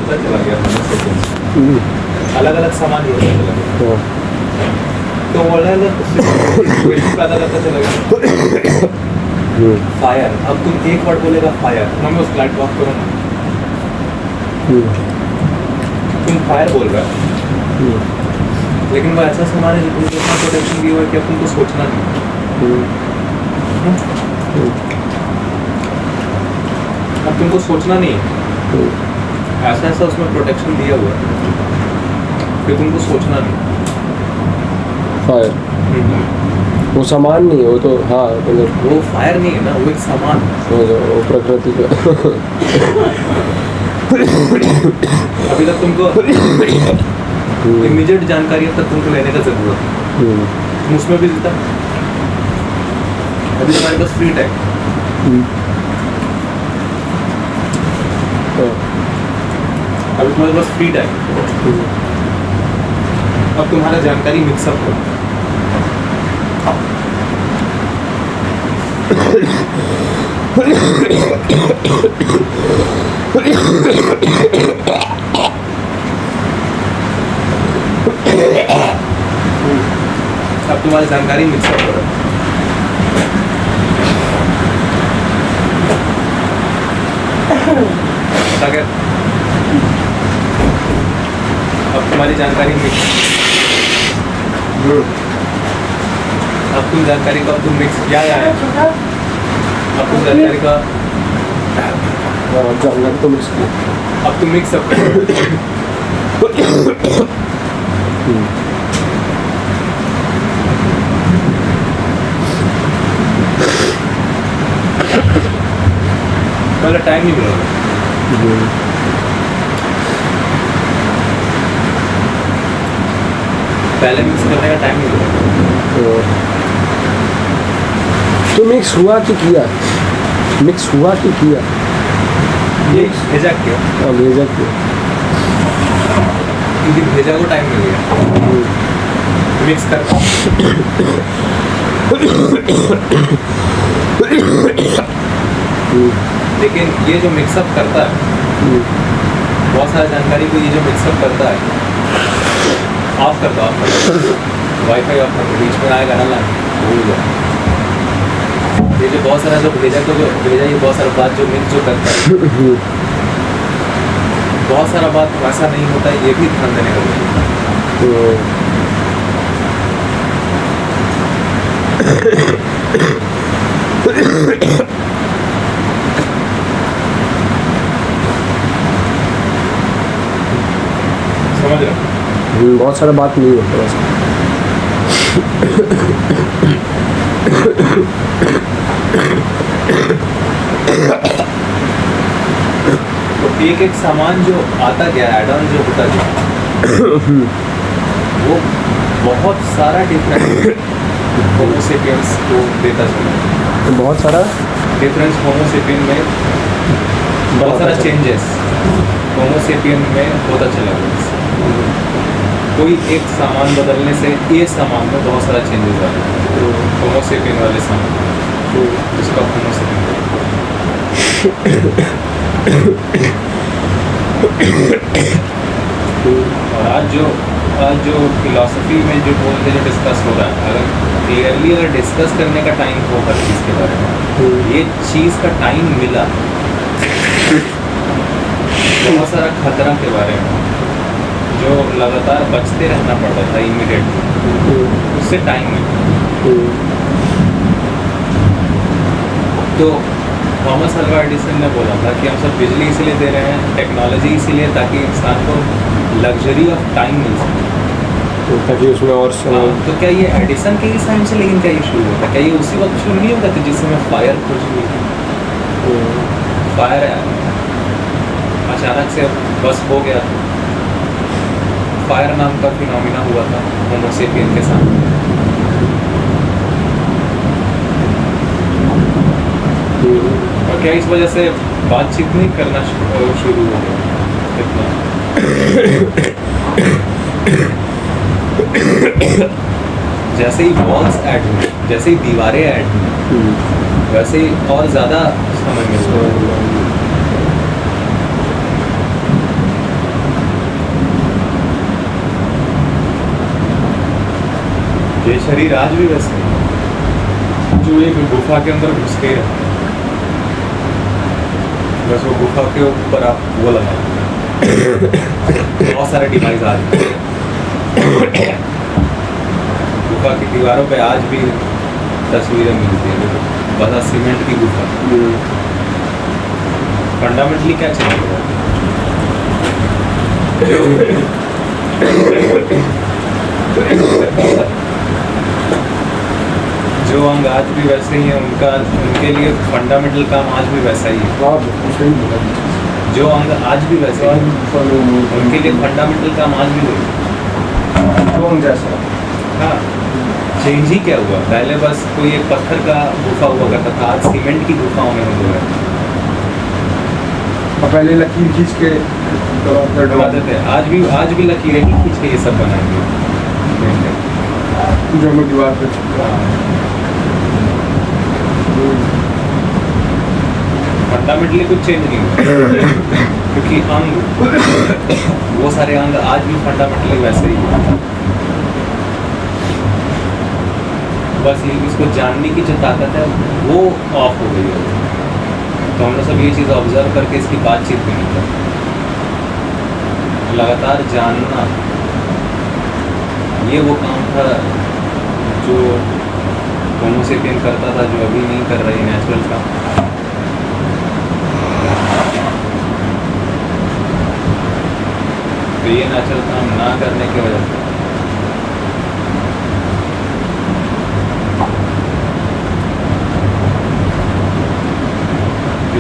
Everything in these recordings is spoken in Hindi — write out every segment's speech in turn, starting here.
होता चला गया अलग अलग सामान ही होता चला गया तो अलग अलग पैदा करता चला गया फायर अब तुम एक वर्ड बोलेगा फायर मैं उस फ्लैट वॉक करूँगा तुम फायर बोल रहे हो लेकिन वो ऐसा सामान है जो तुमको इतना प्रोटेक्शन दिया हुआ है कि अब तुमको सोचना नहीं अब तुमको सोचना नहीं है ऐसा ऐसा उसमें प्रोटेक्शन दिया हुआ है कि तुमको सोचना नहीं फायर वो सामान नहीं है वो तो हाँ मतलब वो फायर नहीं है ना वो एक सामान वो प्रकृति का अभी तक तुमको इमीडिएट जानकारी अब तक तुमको लेने का जरूरत है तुम उसमें भी जीता अभी तुम्हारे पास फ्री टाइम अभी तुम्हारे पास फ्री टाइम अब तुम्हारा जानकारी मिक्सअप हो अब तुम्हारी जानकारी मिक्सअप हो रहा है अगर अब तुम्हारी जानकारी मिक्स अब तुम जानकारी का तुम मिक्स क्या है अब तुम जानकारी का जानकारी तो मिक्स अब तुम मिक्स अप पहले टाइम नहीं मिलेगा पहले मिक्स करने का टाइम नहीं मिलेगा तो मिक्स हुआ कि किया मिक्स हुआ कि किया ये भेजा क्यों भेजा किया क्योंकि भेजा को टाइम मिल गया मिक्स कर लेकिन ये जो मिक्सअप करता है बहुत सारी जानकारी को ये जो मिक्सअप करता है ऑफ कर दो वाईफाई ऑफ कर दो बीच में आएगा ना भूल जाओ ये जो बहुत सारा जो भेजा को जो भेजा ये बहुत सारा बात जो मिक्स जो करता है बहुत सारा बात वैसा नहीं होता है ये भी ध्यान देने का समझ रहे बहुत सारा बात नहीं होता वैसे तो एक एक सामान जो आता गया एड ऑन जो होता गया वो बहुत सारा डिफरेंस होमोसेपियंस को देता चला तो बहुत सारा डिफरेंस होमोसेपियन में बहुत सारा चेंजेस होमोसेपियन में होता चला गया कोई एक सामान बदलने से ये सामान में बहुत सारा चेंजेस आ रहा है होमोसेपियन वाले सामान उसका होमोसेपियन और आज जो फिलॉसफी में जो बोलते जो डिस्कस हो रहा है अगर क्लियरली अगर डिस्कस करने का टाइम हो हर चीज़ के बारे में ये चीज़ का टाइम मिला बहुत सारा खतरा के बारे में जो लगातार बचते रहना पड़ता था इमीडिएटली उससे टाइम मिला तो थॉमस अल्वा एडिसन ने बोला था कि हम सब बिजली इसीलिए दे रहे हैं टेक्नोलॉजी इसीलिए ताकि इंसान को लग्जरी ऑफ टाइम मिल सके ताकि उसमें और तो क्या ये एडिसन के ही टाइम से लेकिन क्या ये शुरू होता क्या ये उसी वक्त शुरू नहीं होता कि जिस समय फायर खोज हुई फायर अचानक से बस हो गया फायर नाम का फिनोमिना हुआ था होमोसेपियन के साथ और क्या इस वजह से बातचीत नहीं करना शुरू हो गया इतना जैसे ही वॉल्स ऐड हुई जैसे ही दीवारें ऐड हुई वैसे ही और ज़्यादा समझ में ये शरीर आज भी वैसे ही है, जो एक गुफा के अंदर घुस के रहता है। बस वो गुफा के ऊपर आप वो लगाए बहुत सारे डिवाइस आज भी। गुफा की दीवारों पे आज भी तस्वीरें मिलती है, बड़ा सीमेंट की गुफा। फंडामेंटली क्या चल रहा है? जो अंग आज भी वैसे ही है, उनके लिए फंडामेंटल काम आज भी वैसा ही है। जो अंग आज भी वैसे ही है, उनके लिए फंडामेंटल काम आज भी वही है। हाँ, चेंज ही क्या हुआ? पहले बस कोई एक पत्थर का गुफा हुआ करता था, आज सीमेंट की गुफाओं में हो रहा है। पहले लकीर खींच के बनाते थे, आज भी लकीरें ही खींच के ये सब बनाएंगे जो हम दीवार पे फंडामेंटली कुछ चेंज नहीं हुआ, क्योंकि अंग वो सारे अंग आज भी फंडामेंटली वैसे ही है। बस ये इसको जानने की जो ताकत है वो ऑफ हो गई है। तो हम लोग सब ये चीज़ ऑब्जर्व करके इसकी बातचीत भी नहीं करते। लगातार जानना ये वो काम था जो होमो सेपियन करता था, जो अभी नहीं कर रही नेचुरल काम। तो ये नेचुरल काम ना करने की वजह से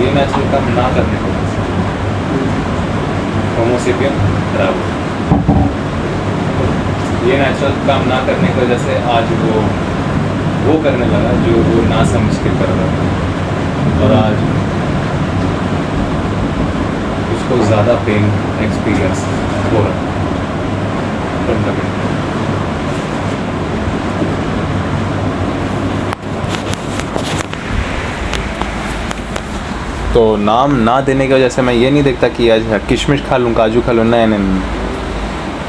ये नेचुरल काम ना करने की वजह से होमो सेपियन खराब हो। ये नेचुरल काम ना करने की वजह से आज वो करने लगा जो वो ना समझ के कर रहा था, और आज उसको ज़्यादा पेन एक्सपीरियंस हो रहा है। तो नाम ना देने की वजह से मैं ये नहीं देखता कि आज किशमिश खा लूँ, काजू खा लूँ, नहीं।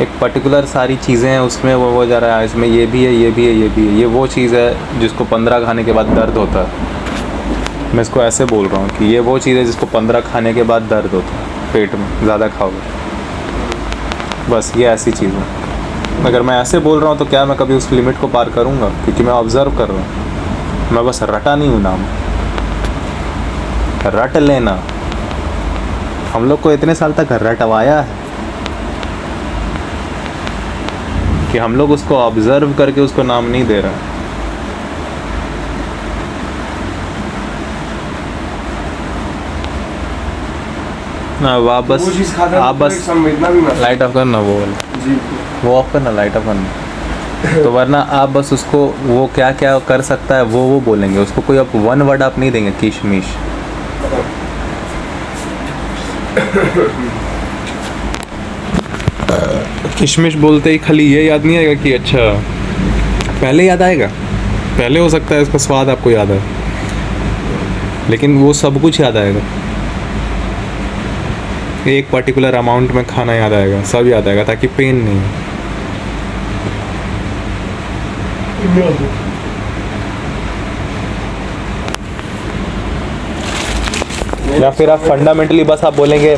एक पर्टिकुलर सारी चीज़ें हैं उसमें वो जा रहा है, इसमें ये भी है, ये भी है, ये भी है। ये वो चीज़ है जिसको 15 खाने के बाद दर्द होता है। मैं इसको ऐसे बोल रहा हूँ कि ये वो चीज़ है जिसको 15 खाने के बाद दर्द होता है पेट में, ज़्यादा खाओगे। बस ये ऐसी चीज़ है। अगर मैं ऐसे बोल रहा हूँ तो क्या मैं कभी उस लिमिट को पार करूँगा? क्योंकि मैं ऑब्ज़र्व कर रहा हूँ, मैं बस रटा नहीं हूँ नाम। रट लेना, हम लोग को इतने साल तक रटवाया है कि हम लोग उसको ऑब्जर्व करके उसको नाम नहीं दे रहे। ना आप बस लाइट ऑफ करना, वो ऑफ करना, लाइट ऑफ करना। तो वरना आप बस उसको वो क्या क्या कर सकता है वो बोलेंगे, उसको कोई आप वन वर्ड आप नहीं देंगे किशमिश। किशमिश बोलते ही खाली ये याद नहीं आएगा कि अच्छा, पहले याद आएगा, पहले हो सकता है इसका स्वाद आपको याद आए, लेकिन वो सब कुछ याद आएगा। एक पर्टिकुलर अमाउंट में खाना याद आएगा, सब याद आएगा, ताकि पेन नहीं। या फिर आप फंडामेंटली बस आप बोलेंगे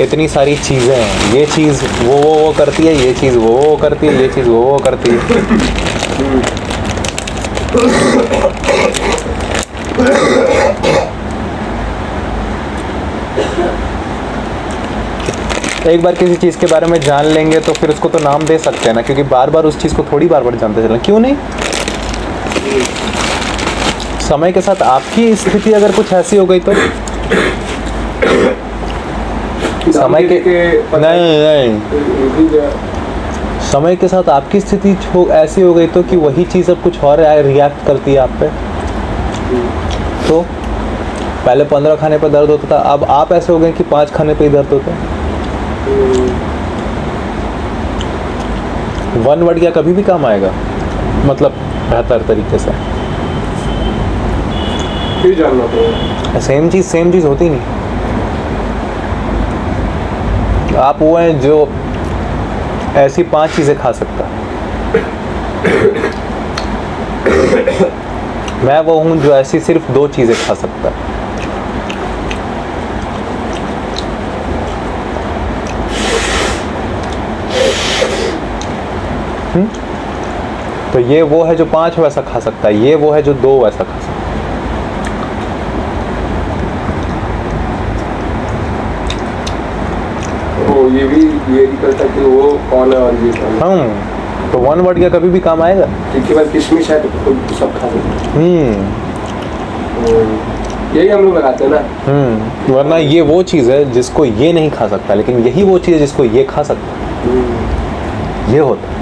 इतनी सारी चीज़ें हैं, ये चीज़ वो करती है, ये चीज़ वो करती है, ये चीज़ वो करती है। एक बार किसी चीज़ के बारे में जान लेंगे तो फिर उसको तो नाम दे सकते हैं ना, क्योंकि बार बार उस चीज़ को थोड़ी बार जानते चलें, क्यों नहीं? समय के साथ आपकी स्थिति अगर कुछ ऐसी हो गई तो समय के साथ आपकी स्थिति ऐसी हो गई तो कि वही चीज़ अब कुछ और रिएक्ट करती है आप पे। तो पहले 15 खाने पर दर्द होता था, अब आप ऐसे हो गए कि 5 खाने पे ही दर्द होता है। वन वर्ड क्या कभी भी काम आएगा, मतलब बेहतर तरीके से। सेम चीज़ होती नहीं। आप वो हैं जो ऐसी 5 चीज़ें खा सकता है, मैं वो हूँ जो ऐसी सिर्फ 2 चीज़ें खा सकता है। तो ये वो है जो 5 वैसा खा सकता है, ये वो है जो 2 वैसा खा सकता है। वो ये भी ये भी करता है कि वो कौन है और ये कौन है। तो 1 वर्ड क्या कभी भी काम आएगा। इसके बाद किशमिश है तो सब खा सकते हैं। यही हम लोग लगाते हैं ना। वरना ये वो चीज़ है जिसको ये नहीं खा सकता, लेकिन यही वो चीज़ है जिसको ये खा सकता है। ये होता है।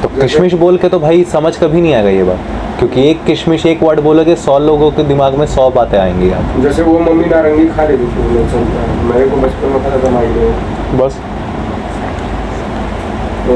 तो किशमिश बोल के तो भाई समझ कभी नहीं आएगा ये बात, क्योंकि एक किशमिश एक वर्ड बोलोगे 100 लोगों के दिमाग में 100 बातें आएंगी यार। जैसे वो मम्मी नारंगी खा लेती थी, मेरे को बचपन में खाता था माइग्रेन बस तो